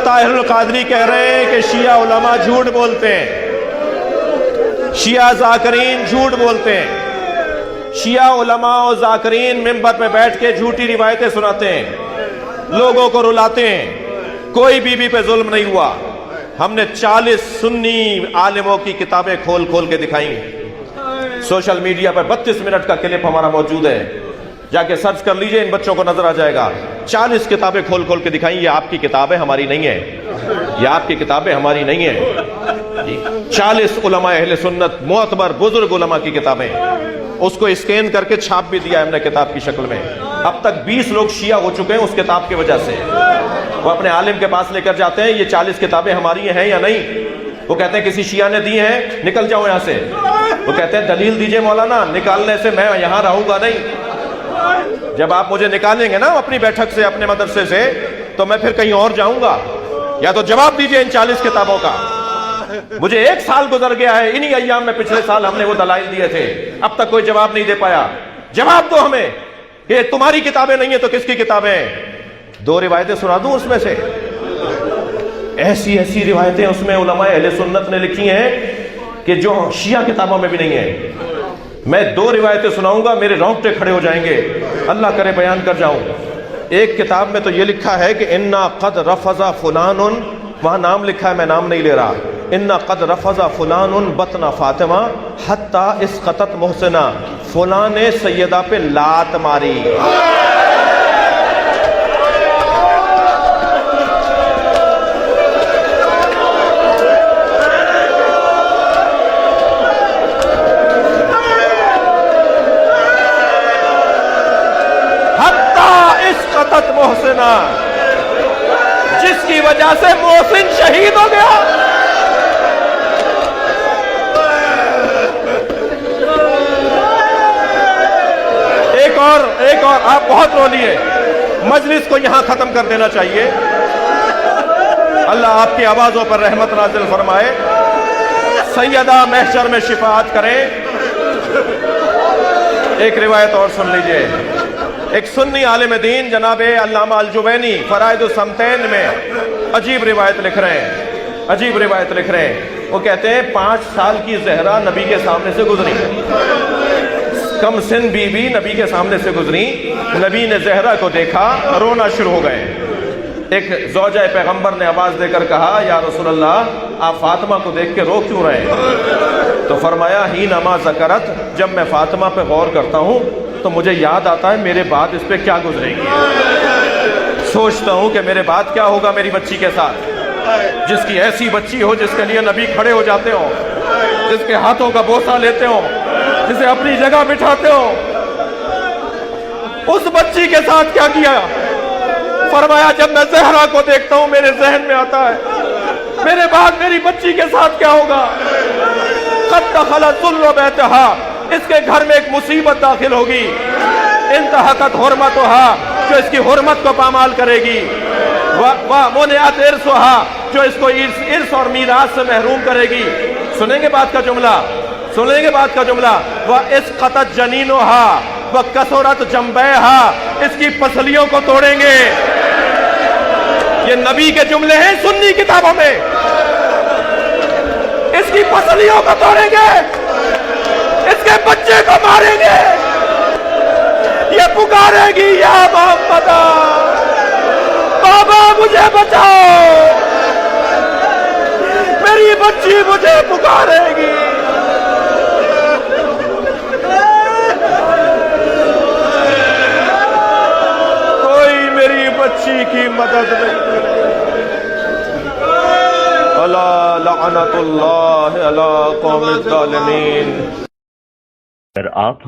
ताहिर अल-कादरी कह रहे हैं कि शिया उलमा झूठ बोलते हैं, शिया ज़ाकरीन झूठ बोलते हैं, शिया उलमा और ज़ाकरीन मिंबर पे बैठ के झूठी रिवायतें सुनाते हैं, लोगों को रुलाते हैं। कोई बीबी पे जुल्म नहीं हुआ। हमने 40 सुन्नी आलिमों की किताबें खोल खोल के दिखाई। सोशल मीडिया पर 32 मिनट का क्लिप हमारा मौजूद है, जाके सर्च कर लीजिए, इन बच्चों को नजर आ जाएगा। 40 किताबें खोल खोल के दिखाई। ये आपकी किताबें, हमारी नहीं है। ये आपकी किताबें, हमारी नहीं है। 40 उलमा अहले सुन्नत, मोअतबर बुजुर्ग उलमा की किताबें, उसको स्कैन करके छाप भी दिया हमने किताब की शक्ल में। अब तक 20 लोग शिया हो चुके हैं उस किताब की वजह से। वो अपने आलिम के पास लेकर जाते हैं, ये 40 किताबें हमारी हैं या नहीं। वो कहते हैं किसी शिया ने दी हैं, निकल जाओ यहां से। वो कहते हैं दलील दीजिए मौलाना, निकालने से मैं यहां रहूंगा नहीं। जब आप मुझे निकालेंगे ना अपनी बैठक से, अपने मदरसे से, तो मैं फिर कहीं और जाऊंगा। या तो जवाब दीजिए इन 40 किताबों का। मुझे 1 साल गुजर गया है, इन्हीं अय्याम में पिछले साल हमने वो दलाइल दिए थे, अब तक कोई जवाब नहीं दे पाया। जवाब दो हमें, ये तुम्हारी किताबें नहीं है तो किसकी किताबें? 2 रिवायतें सुना दूं उसमें से। ऐसी ऐसी रिवायतें उसमें उलमा अहले सुन्नत ने लिखी हैं कि जो शिया किताबों में भी नहीं है। मैं 2 रिवायतें सुनाऊंगा, मेरे रोंगटे खड़े हो जाएंगे, अल्लाह करे बयान कर जाऊं। एक किताब में तो ये लिखा है कि इन्ना कद रफजा फुलानुन, वहां नाम लिखा है, मैं नाम नहीं ले रहा। इन्ना कद रफजा फुलानुन बतना फातिमा हत्ता इसकतत मोहसिना, फुलां ने सैयदा पे लात मारी। मोहसिना, जिसकी वजह से मोहसिन शहीद हो गया। एक और आप बहुत रो लिए, मजलिस को यहां खत्म कर देना चाहिए। अल्लाह आपकी आवाजों पर रहमत नाजिल फरमाए, सैयदा महशर में शिफाअत करें। एक रिवायत और सुन लीजिए। एक सुन्नी आलिम दीन जनाब अल्लामा अल-जुवैनी फराइद उस-समतैन में अजीब रिवायत लिख रहे हैं, अजीब रिवायत लिख रहे हैं। वो कहते हैं 5 साल की ज़हरा नबी के सामने से गुजरी, कम सिन बीबी नबी के सामने से गुजरी। नबी ने ज़हरा को देखा, रोना शुरू हो गए। एक ज़ौजा पैगंबर ने आवाज़ देकर कहा, या रसूल अल्लाह, आप फातिमा को देख के रो क्यों रहे हैं? तो फरमाया, ही नमा ज़करत, जब मैं फातिमा पे गौर करता हूँ तो मुझे याद आता है मेरे बाद इस पे क्या गुजरेगी। सोचता हूं कि मेरे बाद क्या होगा मेरी बच्ची के साथ, जिसकी ऐसी बच्ची हो जिसके लिए नबी खड़े हो जाते हो, जिसके हाथों का बोसा लेते हो, जिसे अपनी जगह बिठाते हो। उस बच्ची के साथ क्या किया? फरमाया, जब मैं ज़हरा को देखता हूं मेरे जहन में आता है मेरे बाद मेरी बच्ची के साथ क्या होगा। कद दखला ज़ुल्ल बैतहा, इसके घर में एक मुसीबत दाखिल होगी। इंतहकत हुर्मतहा, जो इसकी हुर्मत को पामाल करेगी। व मुनिअत इर्सुहा, जो इसको इर्स और मीरास से महरूम करेगी। सुनेंगे बात का जुमला, सुनेंगे बात का जुमला। व इसक़तत जनीनुहा व कसरत जंबैहा, इसकी पसलियों को तोड़ेंगे। ये नबी के जुमले हैं सुन्नी किताबों में। इसकी पसलियों को तोड़ेंगे, इसके बच्चे को मारेंगे। ये पुकारेगी, या मोहम्मद, बाबा मुझे बचाओ, मेरी बच्ची मुझे पुकारेगी। कोई मेरी बच्ची की मदद नहीं करेगा। अला लअनतुल्लाह अला कौमिज़ ज़ालिमीन। अगर आप